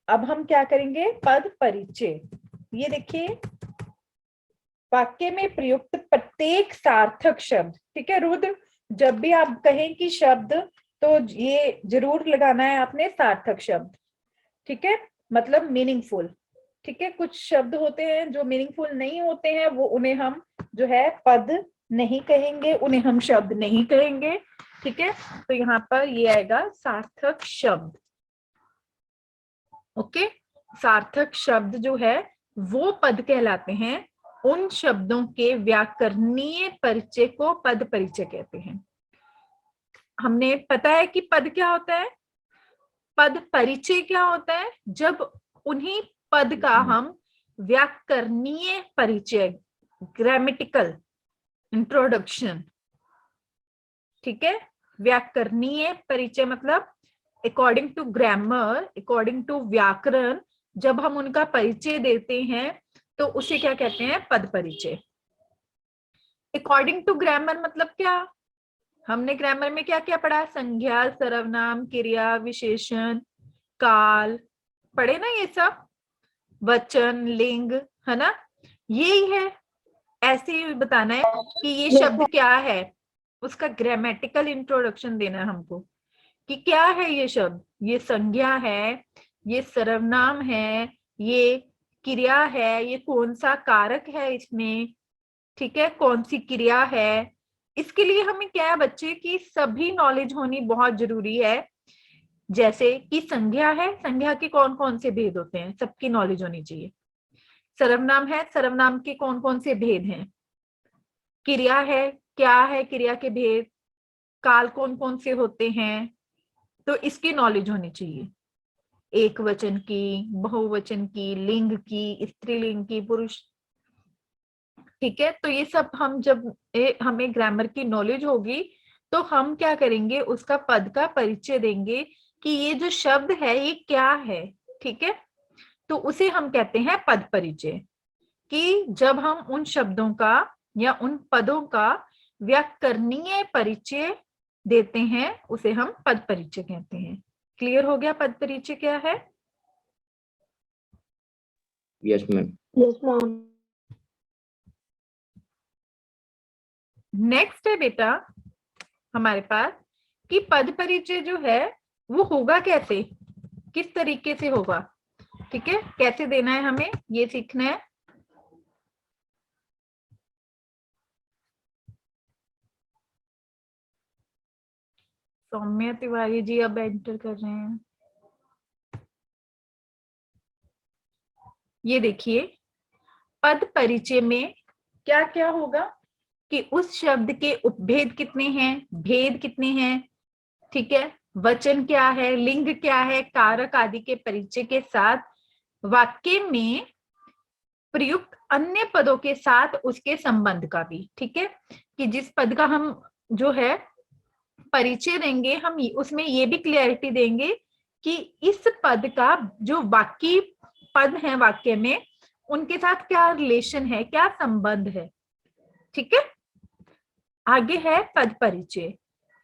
अब हम क्या करेंगे, पद परिचय। ये देखिए, वाक्य में प्रयुक्त प्रत्येक सार्थक शब्द, ठीक है रुद्र, जब भी आप कहें कि शब्द, तो ये जरूर लगाना है आपने सार्थक शब्द, ठीक है, मतलब मीनिंगफुल। ठीक है, कुछ शब्द होते हैं जो मीनिंगफुल नहीं होते हैं, वो उन्हें हम जो है पद नहीं कहेंगे, उन्हें हम शब्द नहीं कहेंगे। ठीक है, तो यहाँ पर ये आएगा सार्थक शब्द। ओके, सार्थक शब्द जो है वो पद कहलाते हैं। उन शब्दों के व्याकरणीय परिचय को पद परिचय कहते हैं। हमने पता है कि पद क्या होता है, पद परिचय क्या होता है, जब उन्हीं पद का हम व्याकरणीय परिचय, ग्रामेटिकल इंट्रोडक्शन, ठीक है, व्याकरणीय परिचय मतलब according to grammar, according to व्याकरण, जब हम उनका परिचय देते हैं तो उसे क्या कहते हैं, पद परिचय। अकॉर्डिंग टू ग्रामर मतलब क्या, हमने ग्रामर में क्या क्या पढ़ा, संज्ञा, सर्वनाम, क्रिया, विशेषण, काल, पढ़े ना ये सब, वचन, लिंग, है ना, यही है। ऐसे ही बताना है कि ये शब्द क्या है, उसका ग्रामेटिकल इंट्रोडक्शन देना है हमको कि क्या है ये शब्द, ये संज्ञा है, ये सर्वनाम है, ये क्रिया है, ये कौन सा कारक है इसमें, ठीक है, कौन सी क्रिया है। इसके लिए हमें क्या है बच्चे की सभी नॉलेज होनी बहुत जरूरी है। जैसे कि संज्ञा है, संज्ञा के कौन कौन से भेद होते हैं, सबकी नॉलेज होनी चाहिए। सर्वनाम है, सर्वनाम के कौन कौन से भेद हैं। क्रिया है, क्या है क्रिया के भेद, काल कौन कौन से होते हैं, तो इसकी नॉलेज होनी चाहिए। एक वचन की, बहुवचन की, लिंग की, स्त्रीलिंग की, पुरुष, ठीक है। तो ये सब हम जब हमें ग्रामर की नॉलेज होगी तो हम क्या करेंगे, उसका पद का परिचय देंगे कि ये जो शब्द है ये क्या है, ठीक है, तो उसे हम कहते हैं पद परिचय। कि जब हम उन शब्दों का या उन पदों का व्याकरणीय परिचय देते हैं उसे हम पद परिचय कहते हैं। क्लियर हो गया पद परिचय क्या है? Yes ma'am. Yes ma'am. Next है बेटा हमारे पास कि पद परिचय जो है वो होगा कैसे, किस तरीके से होगा, ठीक है, कैसे देना है हमें ये सीखना है। सौम्या तिवारी जी अब एंटर कर रहे हैं। ये देखिए, पद परिचय में क्या क्या होगा कि उस शब्द के उपभेद कितने हैं, भेद कितने हैं, ठीक है, वचन क्या है, लिंग क्या है, कारक आदि के परिचय के साथ वाक्य में प्रयुक्त अन्य पदों के साथ उसके संबंध का भी, ठीक है, कि जिस पद का हम जो है परिचय देंगे हम उसमें ये भी क्लियरिटी देंगे कि इस पद का जो बाकी पद हैं वाक्य में उनके साथ क्या रिलेशन है, क्या संबंध है, ठीक है। आगे है पद परिचय।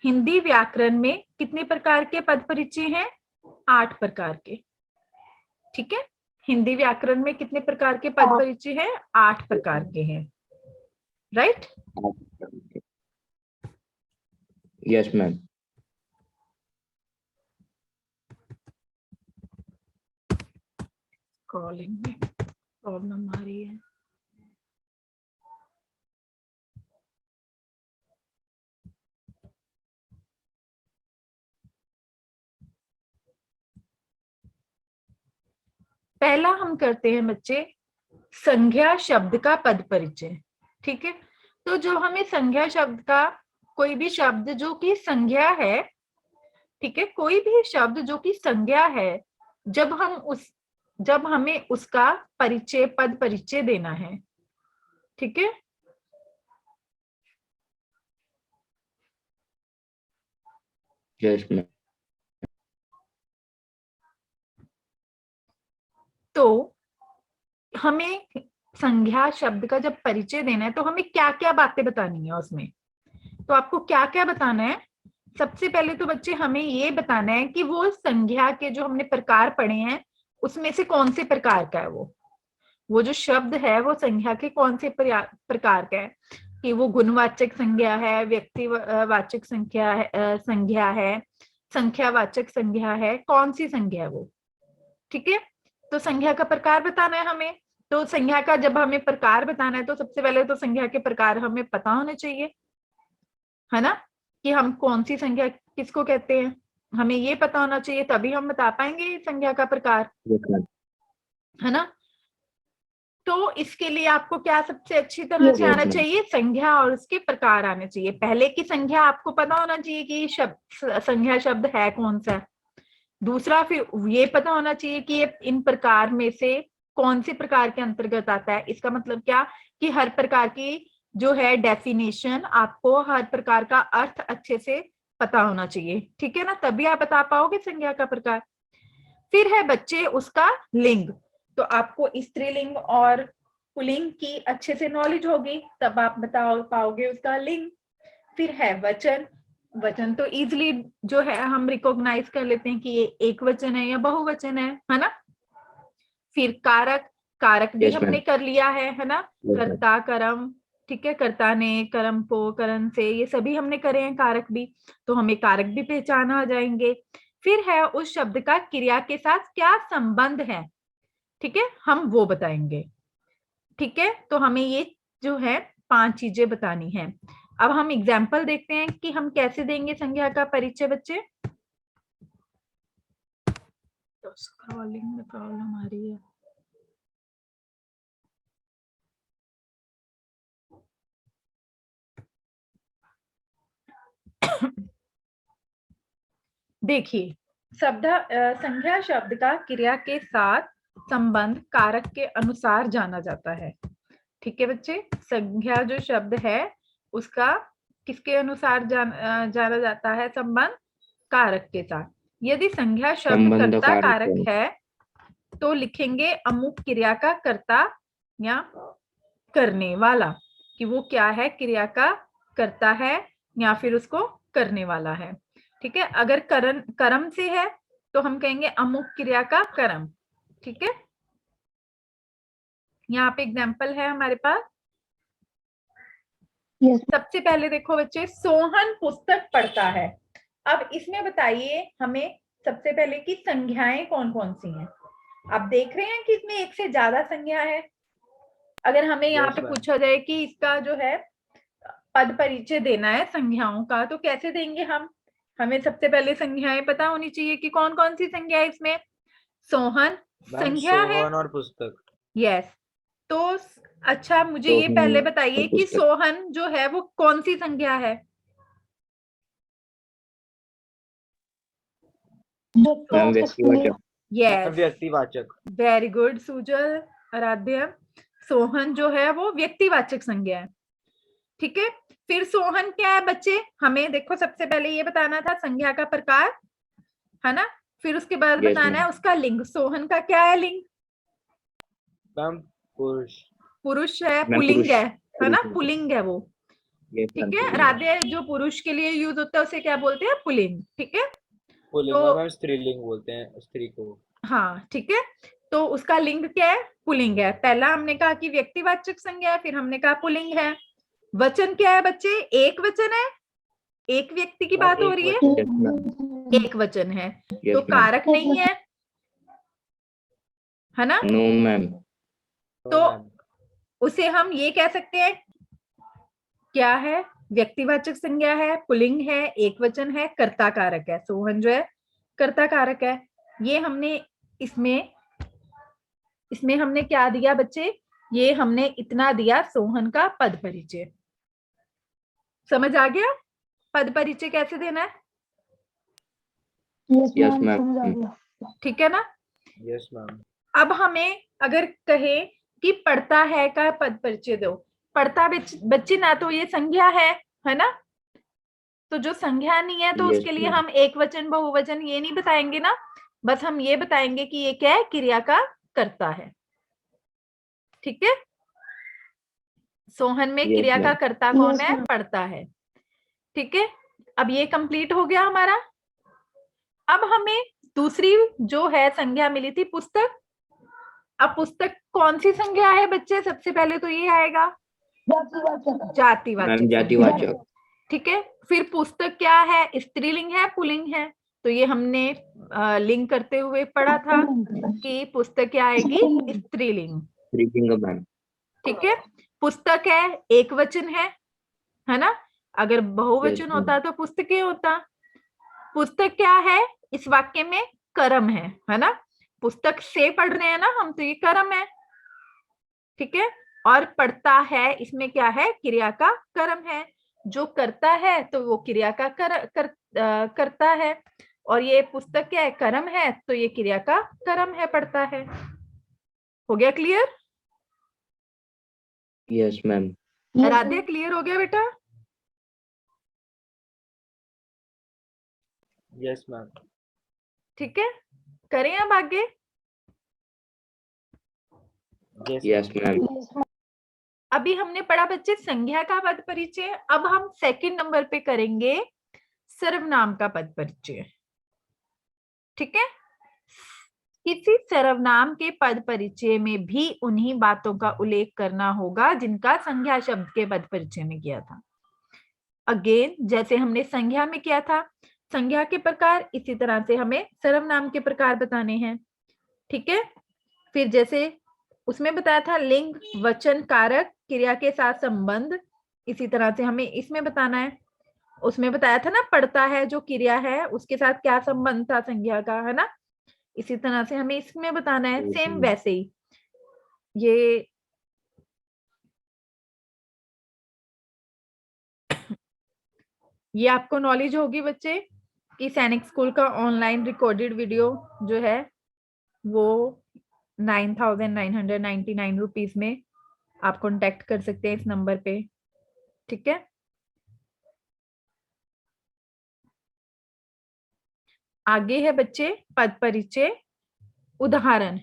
हिंदी व्याकरण में कितने प्रकार के पद परिचय हैं? 8 प्रकार के, ठीक है। हिंदी व्याकरण में कितने प्रकार के पद परिचय हैं? 8 प्रकार के हैं, राइट? Yes ma'am. कॉलिंग में प्रॉब्लम आ रही है। पहला हम करते हैं बच्चे संज्ञा शब्द का पद परिचय, ठीक है। तो जो हमें संज्ञा शब्द का, कोई भी शब्द जो कि संज्ञा है, ठीक है, कोई भी शब्द जो कि संज्ञा है, जब हमें उसका परिचय, पद परिचय देना है, ठीक है। Yes ma'am. तो हमें संज्ञा शब्द का जब परिचय देना है तो हमें क्या क्या बातें बतानी है उसमें, तो आपको क्या क्या बताना है। सबसे पहले तो बच्चे हमें ये बताना है कि वो संज्ञा के जो हमने प्रकार पढ़े हैं उसमें से कौन से प्रकार का है वो जो शब्द है वो संज्ञा के कौन से प्रकार का है, कि वो गुणवाचक संज्ञा है, व्यक्तिवाचक संज्ञा है, संख्यावाचक संज्ञा है, कौन सी संज्ञा है वो। ठीक है, तो संज्ञा का प्रकार बताना है हमें। तो संज्ञा का जब हमें प्रकार बताना है तो सबसे पहले तो संज्ञा के प्रकार हमें पता होने चाहिए, है ना, कि हम कौन सी संज्ञा किसको कहते हैं, हमें ये पता होना चाहिए, तभी हम बता पाएंगे संज्ञा का प्रकार, Yes, ma'am. है ना। तो इसके लिए आपको क्या सबसे अच्छी तरह से Yes, आना ma'am. चाहिए, संज्ञा और उसके प्रकार आने चाहिए। पहले की संज्ञा आपको पता होना चाहिए कि शब्द संज्ञा शब्द है कौन सा। दूसरा फिर ये पता होना चाहिए कि ये इन प्रकार में से कौन से प्रकार के अंतर्गत आता है। इसका मतलब क्या, कि हर प्रकार की जो है डेफिनेशन, आपको हर प्रकार का अर्थ अच्छे से पता होना चाहिए, ठीक है ना, तभी आप बता पाओगे संज्ञा का प्रकार। फिर है बच्चे उसका लिंग, तो आपको स्त्रीलिंग और पुल्लिंग की अच्छे से नॉलेज होगी, तब आप बता पाओगे उसका लिंग। फिर है वचन, वचन तो इजिली जो है हम रिकॉग्नाइज कर लेते हैं कि ये एक वचन है या बहुवचन है ना। फिर कारक, कारक भी Yes, हमने ma'am. कर लिया है ना, Yes, ma'am. कर्ता कर्म, ठीक है, कर्ता ने, कर्म को, करण से, ये सभी हमने करे हैं कारक भी, तो हमें कारक भी पहचाना आ जाएंगे। फिर है उस शब्द का क्रिया के साथ क्या संबंध है, ठीक है, हम वो बताएंगे। ठीक है, तो हमें ये जो है 5 चीजें बतानी है। अब हम एग्जाम्पल देखते हैं कि हम कैसे देंगे संज्ञा का परिचय बच्चे। तो स्क्रॉलिंग में प्रॉब्लम आ रही है। देखिए, संज्ञा शब्द का क्रिया के साथ संबंध कारक के अनुसार जाना जाता है। ठीक है बच्चे, संज्ञा जो शब्द है उसका किसके अनुसार जाना जाता है संबंध, कारक के साथ। यदि संज्ञा शब्द संबंध कर्ता कारक कारक है तो लिखेंगे अमुक क्रिया का कर्ता या करने वाला, कि वो क्या है, क्रिया का कर्ता है या फिर उसको करने वाला है। ठीक है, अगर कर्म से है तो हम कहेंगे अमुक क्रिया का कर्म। ठीक है, यहाँ पे एग्जाम्पल है हमारे पास। सबसे पहले देखो बच्चे, सोहन पुस्तक पढ़ता है। अब इसमें बताइए हमें सबसे पहले कि संज्ञाएं कौन कौन सी हैं। आप देख रहे हैं कि इसमें एक से ज्यादा संज्ञा है। अगर हमें यहाँ पे पूछा जाए कि इसका जो है पद परिचय देना है संज्ञाओं का, तो कैसे देंगे हम। हमें सबसे पहले संज्ञाएं पता होनी चाहिए कि कौन कौन सी संज्ञा है इसमें। सोहन संज्ञा है, सोहन और पुस्तक। यस। तो अच्छा, मुझे ये पहले बताइए कि सोहन जो है वो कौन सी संज्ञा है। यस, व्यक्तिवाचक। वेरी गुड सुजल, आराध्य। सोहन जो है वो व्यक्तिवाचक संज्ञा है। ठीक है, फिर सोहन क्या है बच्चे, हमें देखो सबसे पहले ये बताना था संज्ञा का प्रकार, है ना। फिर उसके बाद बताना है उसका लिंग। सोहन का क्या है लिंग, पुरुष। पुरुष है, पुल्लिंग है ना, पुल्लिंग है वो। ठीक है, राधे जो पुरुष के लिए यूज होता है उसे क्या बोलते हैं, पुल्लिंग। ठीक है, पुल्लिंग स्त्रीलिंग बोलते हैं स्त्री को। हाँ ठीक है, तो उसका लिंग क्या है, पुल्लिंग है। पहला हमने कहा कि व्यक्तिवाचक संज्ञा है, फिर हमने कहा पुल्लिंग है। वचन क्या है बच्चे, एक वचन है, एक व्यक्ति की बात हो रही है, एक वचन है, तो कारक नहीं है ना। No ma'am. तो उसे हम ये कह सकते हैं क्या है, व्यक्तिवाचक संज्ञा है, पुल्लिंग है, एक वचन है, कर्ता कारक है। सोहन जो है कर्ता कारक है। ये हमने इसमें हमने क्या दिया बच्चे, ये हमने इतना दिया सोहन का पद परिचय। समझ आ गया पद परिचय कैसे देना है। Yes ma'am. ठीक है ना। Yes ma'am. अब हमें अगर कहे कि पढ़ता है का पद परिचय दो, पढ़ता बच्चे ना तो ये संज्ञा है ना, तो जो संज्ञा नहीं है तो उसके लिए हम एक वचन बहुवचन ये नहीं बताएंगे ना, बस हम ये बताएंगे कि ये क्या है, क्रिया का कर्ता है। ठीक है, सोहन में क्रिया का कर्ता कौन है, पढ़ता है। ठीक है, अब ये कंप्लीट हो गया हमारा। अब हमें दूसरी जो है संज्ञा मिली थी पुस्तक। अब पुस्तक कौन सी संज्ञा है बच्चे? सबसे पहले तो ये आएगा जातिवाचक मैम संज्ञा। जातिवाचक। ठीक है, फिर पुस्तक क्या है? स्त्रीलिंग है पुल्लिंग है? तो ये हमने लिंक करते हुए पढ़ा था कि पुस्तक क्या आएगी? स्त्रीलिंग। स्त्रीलिंग मैम। ठीक है, पुस्तक है एक वचन है ना? अगर बहुवचन Yes, होता तो पुस्तकें होता। पुस्तक क्या है इस वाक्य में? कर्म है ना? पुस्तक से पढ़ रहे हैं ना हम, तो ये कर्म है। ठीक है, और पढ़ता है इसमें क्या है? क्रिया का कर्म है। जो करता है तो वो क्रिया का करता है, और ये पुस्तक क्या है? कर्म है, तो ये क्रिया का कर्म है, पढ़ता है। हो गया clear? Yes ma'am. Radhe clear हो गया बेटा? Yes ma'am. ठीक है, करें अब आगे। Yes ma'am. अभी हमने पढ़ा बच्चे संज्ञा का पद परिचय। अब हम सेकंड नंबर पे करेंगे सर्वनाम का पद परिचय। ठीक है, किसी सर्वनाम के पद परिचय में भी उन्हीं बातों का उल्लेख करना होगा जिनका संज्ञा शब्द के पद परिचय में किया था। अगेन जैसे हमने संज्ञा में किया था संज्ञा के प्रकार, इसी तरह से हमें सर्वनाम के प्रकार बताने हैं। ठीक है, फिर जैसे उसमें बताया था लिंग, वचन, कारक, क्रिया के साथ संबंध, इसी तरह से हमें इसमें बताना है। उसमें बताया था ना पढ़ता है जो क्रिया है उसके साथ क्या संबंध था संज्ञा का, है ना? इसी तरह से हमें इसमें बताना है। सेम वैसे ही ये आपको नॉलेज होगी बच्चे कि सैनिक स्कूल का ऑनलाइन रिकॉर्डेड वीडियो जो है वो 9,999 रुपीज में आप कांटेक्ट कर सकते हैं इस नंबर पे। ठीक है, आगे है बच्चे पद परिचय। उदाहरण,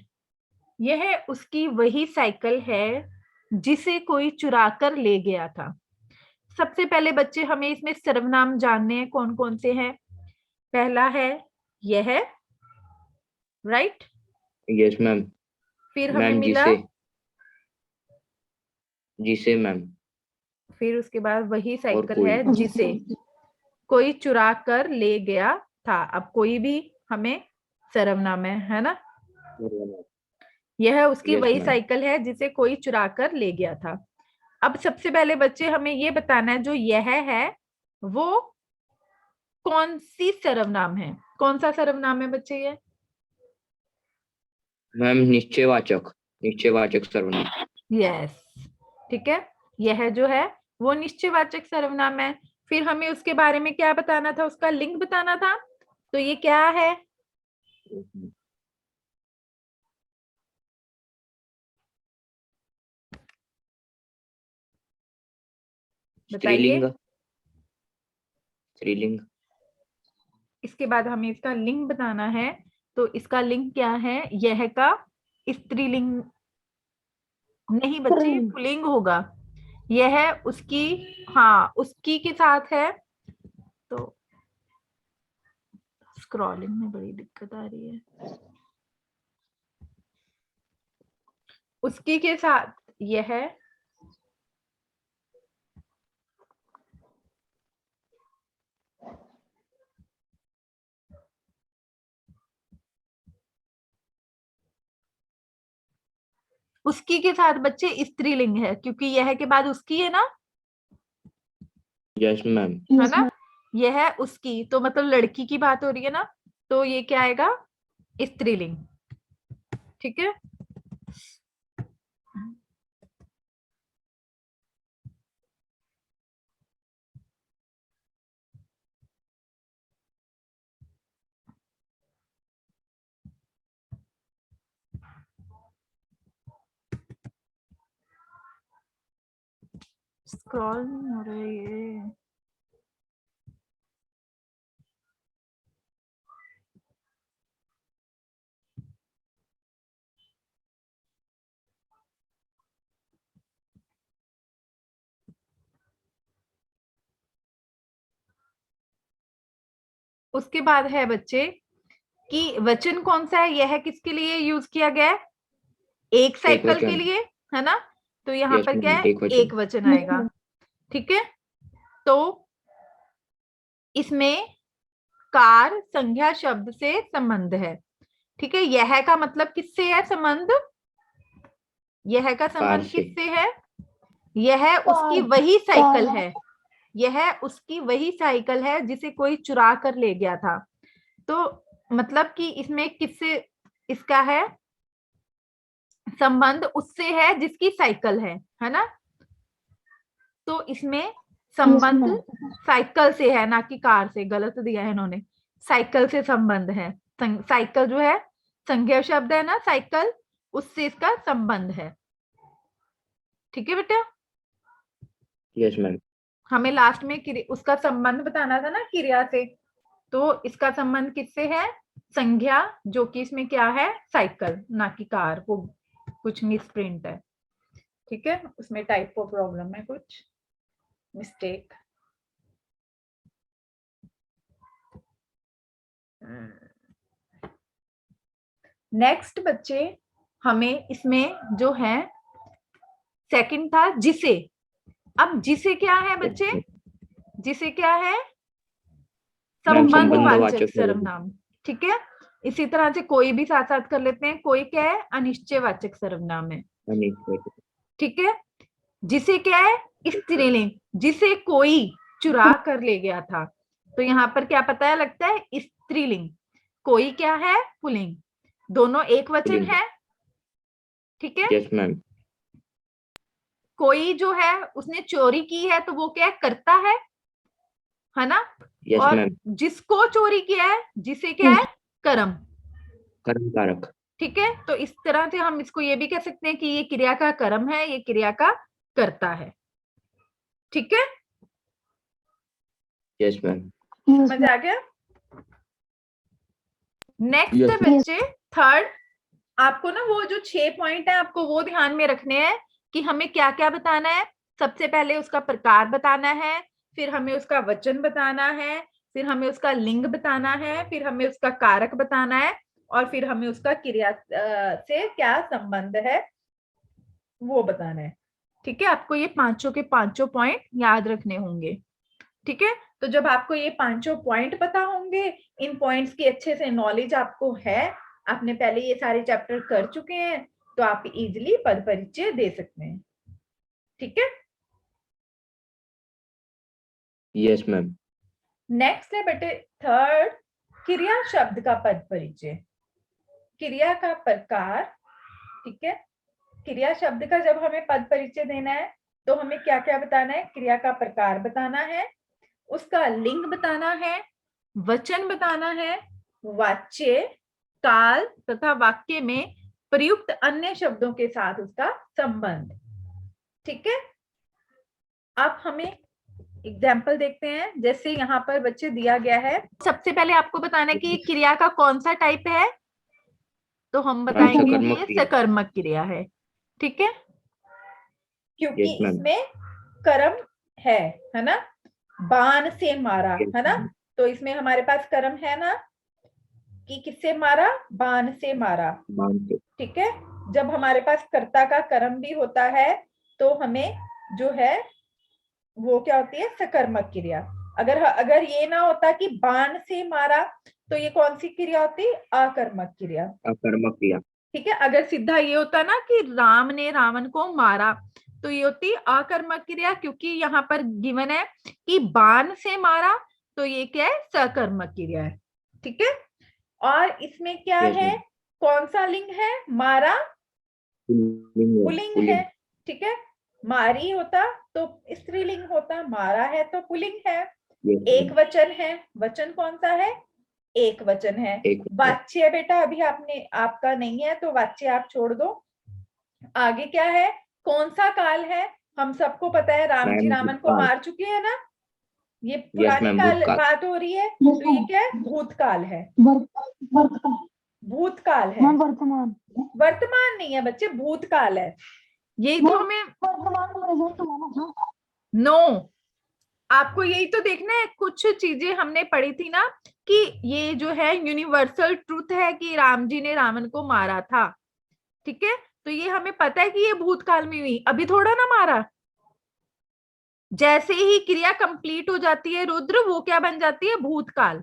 यह उसकी वही साइकिल है जिसे कोई चुरा कर ले गया था। सबसे पहले बच्चे हमें इसमें सर्वनाम जानने हैं कौन कौन से हैं। पहला है यह, राइट? Yes ma'am. फिर हमें मैम मिला, जिसे, जिसे मैम। फिर उसके बाद वही और साइकिल कोई। है जिसे कोई चुरा कर ले गया था। अब कोई भी हमें सर्वनाम है ना? यह उसकी यस वही मैम। साइकिल है जिसे कोई चुरा कर ले गया था। अब सबसे पहले बच्चे हमें ये बताना है जो यह है वो कौन सी सर्वनाम है? कौन सा सर्वनाम है बच्चे ये? मैम निश्चयवाचक, निश्चयवाचक सर्वनाम। यस, ठीक है, यह जो है वो निश्चयवाचक सर्वनाम है। फिर हमें उसके बारे में क्या बताना था? उसका लिंग बताना था। तो ये क्या है? बताइए। स्त्रीलिंग, स्त्रीलिंग। इसके बाद हमें इसका लिंग बताना है। तो इसका लिंग क्या है? यह का स्त्रीलिंग नहीं बच्चे, ये पुल्लिंग होगा। यह उसकी, हाँ उसकी के साथ है। तो स्क्रॉलिंग में बड़ी दिक्कत आ रही है। उसकी के साथ यह, उसकी के साथ बच्चे स्त्रीलिंग है क्योंकि यह के बाद उसकी है ना, यस मैम। है ना? यह उसकी तो मतलब लड़की की बात हो रही है ना, तो ये क्या आएगा? स्त्रीलिंग। ठीक है, स्क्रॉल नहीं हो रहा है ये। उसके बाद है बच्चे कि वचन कौन सा है, यह किसके लिए यूज किया गया है, एक साइकिल के वचन। लिए, है ना। तो यहाँ यस पर क्या मैम, है, एक वचन। एक वचन आएगा। ठीक है, तो इसमें कार संज्ञा शब्द से संबंध है। ठीक है, यह का मतलब किससे है संबंध, यह का कार संबंध से। किससे है, यह उसकी वही साइकिल है, यह उसकी वही साइकिल है जिसे कोई चुरा कर ले गया था। तो मतलब कि इसमें किससे इसका है संबंध, उससे है जिसकी साइकिल है ना। तो इसमें संबंध साइकिल से है, ना कि कार से, गलत दिया है इन्होंने, साइकिल से संबंध है। साइकिल जो है संज्ञा शब्द है ना, साइकिल, उससे इसका संबंध है। ठीक है बेटा, यस मैम। हमें लास्ट में उसका संबंध बताना था ना क्रिया से, तो इसका संबंध किससे है, संज्ञा, जो कि इसमें क्या है, साइकिल, ना कि कार। वो कुछ मिसप्रिंट है, ठीक है, उसमें टाइपो प्रॉब्लम है, कुछ मिस्टेक। नेक्स्ट बच्चे, हमें इसमें जो है सेकंड था जिसे। अब जिसे क्या है बच्चे, जिसे क्या है, संबंधवाचक सर्वनाम। ठीक है, इसी तरह से कोई भी साथ साथ कर लेते हैं। कोई क्या है, अनिश्चयवाचक सर्वनाम है। ठीक है, जिसे क्या है, स्त्रीलिंग, जिसे कोई चुरा कर ले गया था। तो यहाँ पर क्या पता लगता है, स्त्रीलिंग। कोई क्या है, पुल्लिंग, दोनों एक वचन है। ठीक है, यस मैम। कोई जो है उसने चोरी की है, तो वो क्या है, करता है ना। यस और मैम। जिसको चोरी किया है, जिसे क्या है, कर्म। कर्म कारक। ठीक है, तो इस तरह से हम इसको ये भी कह सकते हैं कि ये क्रिया का कर्म है, ये क्रिया का कर्ता है। ठीक है, यस मैम। समझ आ गया। नेक्स्ट है बच्चे थर्ड, आपको ना वो जो 6 पॉइंट है, आपको वो ध्यान में रखने हैं कि हमें क्या क्या बताना है। सबसे पहले उसका प्रकार बताना है, फिर हमें उसका वचन बताना है, फिर हमें उसका लिंग बताना है, फिर हमें उसका कारक बताना है, और फिर हमें उसका क्रिया से क्या संबंध है वो बताना है। ठीक है, आपको ये पांचों के पांचों पॉइंट याद रखने होंगे। ठीक है, तो जब आपको ये पांचों पॉइंट पता होंगे, इन पॉइंट्स की अच्छे से नॉलेज आपको है, आपने पहले ये सारे चैप्टर कर चुके हैं, तो आप इजीली पद परिचय दे सकते हैं। ठीक है, यस मैम। नेक्स्ट है बेटे थर्ड, क्रिया शब्द का पद परिचय, क्रिया का प्रकार। ठीक है, क्रिया शब्द का जब हमें पद परिचय देना है, तो हमें क्या क्या बताना है, क्रिया का प्रकार बताना है, उसका लिंग बताना है, वचन बताना है, वाच्य, काल तथा वाक्य में प्रयुक्त अन्य शब्दों के साथ उसका संबंध। ठीक है, अब हमें एग्जाम्पल देखते हैं। जैसे यहाँ पर बच्चे दिया गया है, सबसे पहले आपको बताना है कि क्रिया का कौन सा टाइप है, तो हम बताएंगे कि ये सकर्मक क्रिया है। ठीक है, क्योंकि इसमें कर्म है ना, बाण से मारा, है ना। तो इसमें हमारे पास कर्म है ना, कि किससे मारा, बाण से मारा। ठीक है, जब हमारे पास कर्ता का कर्म भी होता है, तो हमें जो है वो क्या होती है, सकर्मक क्रिया। अगर ये ना होता कि बाण से मारा, तो ये कौन सी क्रिया होती, अकर्मक क्रिया। अकर्मक क्रिया। ठीक है, अगर सीधा ये होता ना कि राम ने रावण को मारा, तो ये होती अकर्मक क्रिया, क्योंकि यहाँ पर गिवन है कि बाण से मारा, तो ये क्या है, सकर्मक क्रिया है। ठीक है, और इसमें क्या है, कौन सा लिंग है, मारा पुल्लिंग है। ठीक है, मारी होता तो स्त्रीलिंग होता, मारा है तो पुल्लिंग है। एक वचन है, वचन कौन सा है, एक वचन है। वाच्य बेटा अभी आपका नहीं है, तो वाच्य आप छोड़ दो। आगे क्या है, कौन सा काल है, हम सबको पता है राम जी रावण को मार चुके हैं ना, ये पुरानी काल बात हो रही है, तो ये क्या है, भूतकाल है, भूतकाल है, वर्तमान नहीं है बच्चे, भूतकाल है। यही तो हमें नो आपको यही तो देखना है। कुछ चीजें हमने पढ़ी थी ना कि ये जो है यूनिवर्सल ट्रूथ है कि राम जी ने रावण को मारा था, ठीक है। तो ये हमें पता है कि ये भूतकाल में हुई, अभी थोड़ा ना मारा। जैसे ही क्रिया कंप्लीट हो जाती है रुद्र, वो क्या बन जाती है, भूतकाल।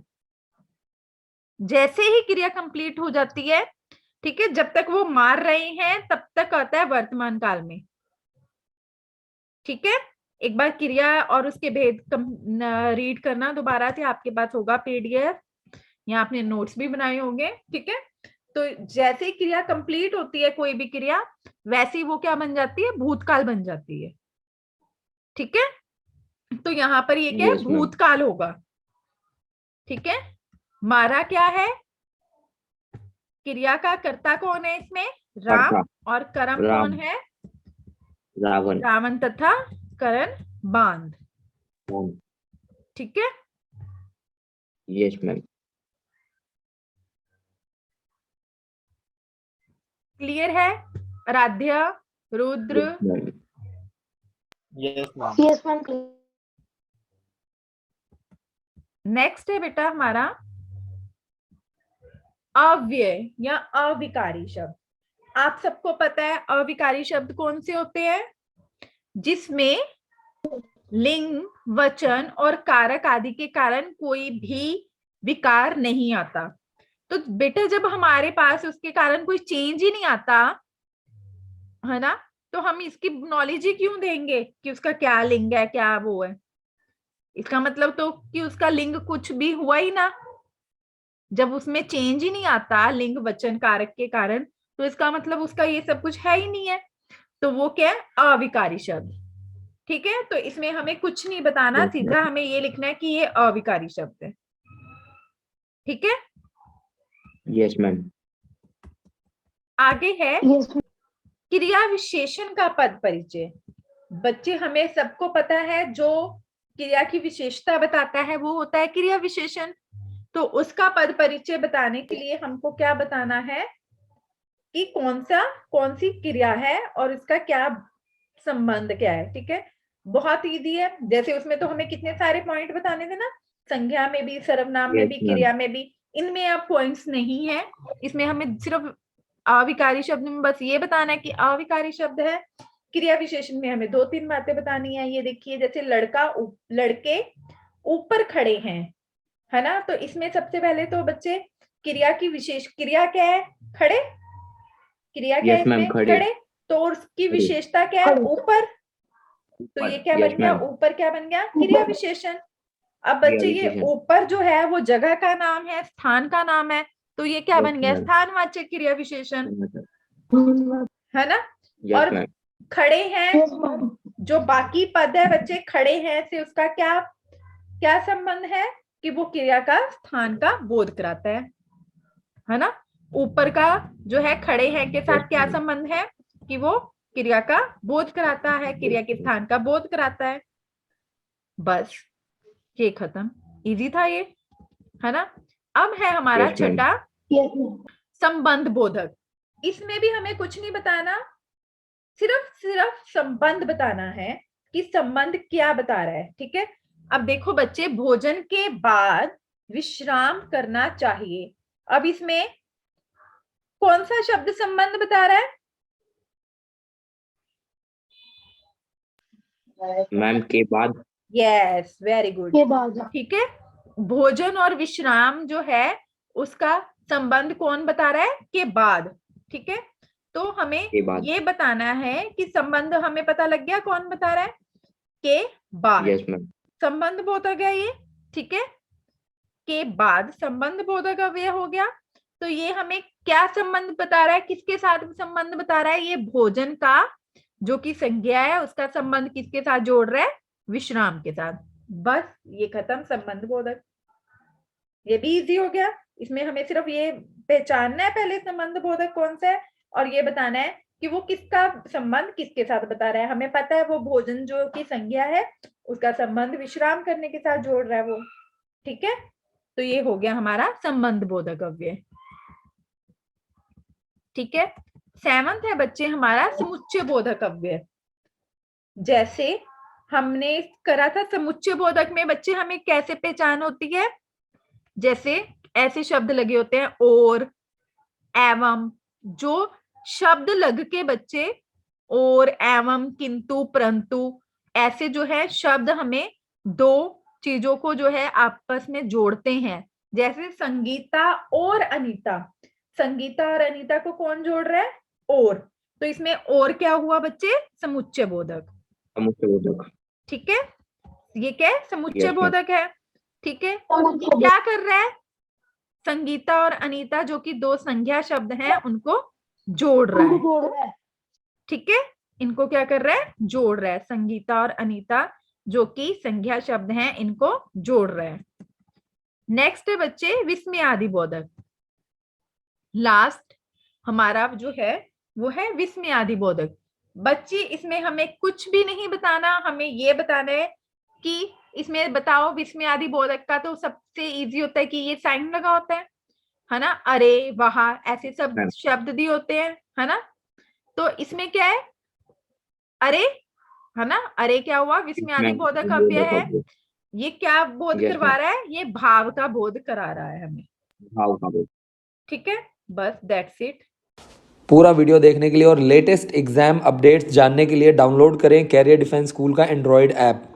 जैसे ही क्रिया कंप्लीट हो जाती है, ठीक है, जब तक वो मार रहे हैं तब तक आता है वर्तमान काल में, ठीक है। एक बार क्रिया और उसके भेद रीड करना दोबारा से, आपके पास होगा पीडीएफ या आपने नोट्स भी बनाए होंगे, ठीक है। तो जैसे ही क्रिया कंप्लीट होती है कोई भी क्रिया, वैसे ही वो क्या बन जाती है, भूतकाल बन जाती है, ठीक है। तो यहाँ पर ये क्या है, Yes, ma'am. भूतकाल होगा, ठीक है। मारा क्या है, क्रिया का कर्ता कौन है इसमें, राम, कर्ता। और कर्म राम। कौन है, रावण। रावण तथा करण बांध, ठीक है। Yes ma'am. क्लियर है Aradhya, Rudra? Yes ma'am. Yes ma'am. Next है बेटा हमारा अव्यय या अविकारी शब्द। आप सबको पता है अविकारी शब्द कौन से होते हैं, जिसमें लिंग, वचन और कारक आदि के कारण कोई भी विकार नहीं आता। तो बेटा जब हमारे पास उसके कारण कोई चेंज ही नहीं आता है ना, तो हम इसकी नॉलेज ही क्यों देंगे कि उसका क्या लिंग है, क्या वो है। इसका मतलब तो कि उसका लिंग कुछ भी हुआ ही ना। जब उसमें चेंज ही नहीं आता लिंग, वचन, कारक के कारण, तो इसका मतलब उसका ये सब कुछ है ही नहीं है। तो वो क्या है, अविकारी शब्द, ठीक है। तो इसमें हमें कुछ नहीं बताना, Yes, सीधा हमें ये लिखना है कि ये अविकारी शब्द है, ठीक है। Yes ma'am. आगे है यस क्रिया विशेषण का पद परिचय। बच्चे हमें सबको पता है जो क्रिया की विशेषता बताता है वो होता है क्रिया विशेषण। तो उसका पद परिचय बताने के लिए हमको क्या बताना है कि कौन सी क्रिया है और इसका क्या संबंध क्या है, ठीक है। बहुत इजी है, जैसे उसमें तो हमें कितने सारे पॉइंट बताने थे ना, संज्ञा में भी, सर्वनाम में Yes, भी, ma'am. क्रिया में भी। इनमें अब पॉइंट्स नहीं है, इसमें हमें सिर्फ अविकारी शब्द में बस ये बताना है कि अविकारी शब्द है। क्रिया विशेषण में हमें 2-3 बातें बतानी है। ये देखिए, जैसे लड़के ऊपर खड़े हैं, है ना। तो इसमें सबसे पहले तो बच्चे क्रिया की विशेष, क्रिया क्या है, खड़े, क्रिया क्या है Yes, ma'am, इसमें, खड़े। खड़े। तो उसकी खड़े। विशेषता क्या है, ऊपर। तो ये क्या Yes, बन गया, ma'am. ऊपर क्या बन गया, क्रिया विशेषण। अब बच्चे क्रिया ये विशेषण। ऊपर जो है वो जगह का नाम है, स्थान का नाम है। तो ये क्या Yes, बन गया, ma'am. स्थानवाचक क्रिया विशेषण, मैम। है ना। यस और मैम। खड़े हैं, यस मैम। जो बाकी पद है बच्चे, खड़े हैं से उसका क्या क्या संबंध है कि वो क्रिया का स्थान का बोध कराता है ना। ऊपर का जो है खड़े हैं के साथ क्या संबंध है कि वो क्रिया का बोध कराता है, क्रिया के स्थान का बोध कराता है। बस ये खत्म, इजी था ये, है ना। अब है हमारा Yes, ma'am. छठा यस मैम। संबंध बोधक। इसमें भी हमें कुछ नहीं बताना, सिर्फ संबंध बताना है कि संबंध क्या बता रहा है, ठीक है। अब देखो बच्चे, भोजन के बाद विश्राम करना चाहिए। अब इसमें कौन सा शब्द संबंध बता रहा है, मैम के बाद। यस, वेरी गुड, के बाद। ठीक है। भोजन और विश्राम जो है उसका संबंध कौन बता रहा है, के बाद, ठीक है। तो हमें के बाद। ये बताना है कि संबंध हमें पता लग गया कौन बता रहा है, के बाद। Yes ma'am. संबंध बोधक है ये, ठीक है। के बाद संबंध बोधक अव्यय हो गया। तो ये हमें क्या संबंध बता रहा है, किसके साथ संबंध बता रहा है, ये भोजन का जो कि संज्ञा है उसका संबंध किसके साथ जोड़ रहा है, विश्राम के साथ। बस ये खत्म, संबंध बोधक। ये भी इजी हो गया। इसमें हमें सिर्फ ये पहचानना है पहले संबंध बोधक कौन सा है, और ये बताना है कि वो किसका संबंध किसके साथ बता रहा है। हमें पता है वो भोजन जो की संज्ञा है उसका संबंध विश्राम करने के साथ जोड़ रहा है वो, ठीक है। तो ये हो गया हमारा संबंध बोधक अव्यय, ठीक है। 7th है बच्चे हमारा समुच्चय बोधक अव्यय। जैसे हमने करा था समुच्चय बोधक में बच्चे हमें कैसे पहचान होती है, जैसे ऐसे शब्द लगे होते हैं और, एवं, जो शब्द लग के बच्चे और, एवं, किंतु, परंतु, ऐसे जो है शब्द हमें दो चीजों को जो है आपस में जोड़ते हैं। जैसे संगीता और अनीता, संगीता और अनीता को कौन जोड़ रहा है? और। तो इसमें और क्या हुआ बच्चे? समुच्चय बोधक। समुच्चय बोधक। ठीक है, ये क्या है? समुच्चय Yes, ma'am. बोधक है। ठीक है, ये क्या कर रहा है? संगीता और अनीता जो कि दो संज्ञा शब्द हैं उनको जोड़ रहा है। ठीक है, इनको क्या कर रहा है? जोड़ रहा है। संगीता और अनीता जो कि संज्ञा शब्द हैं इनको जोड़ रहा है। नेक्स्ट है बच्चे विस्मयादि बोधक। लास्ट हमारा जो है वो है विस्मयादि बोधक। बच्चे इसमें हमें कुछ भी नहीं बताना, हमें ये बताना है कि इसमें बताओ विस्मयादि बोधक का तो सबसे इजी होता है कि ये साइन लगा होता है ना, अरे, वहां, ऐसे सब शब्द दिए होते हैं, है ना। तो इसमें क्या है? अरे, है ना, अरे क्या हुआ? विस्मयादि बोधक अव्यय है। ये क्या बोध Yes, करवा ma'am. रहा है? ये भाव का बोध करा रहा है हमें। भाव का बोध। ठीक है, बस दैट्स इट। पूरा वीडियो देखने के लिए और लेटेस्ट एग्जाम अपडेट्स जानने के लिए डाउनलोड करें कैरियर डिफेंस स्कूल का एंड्रॉयड ऐप।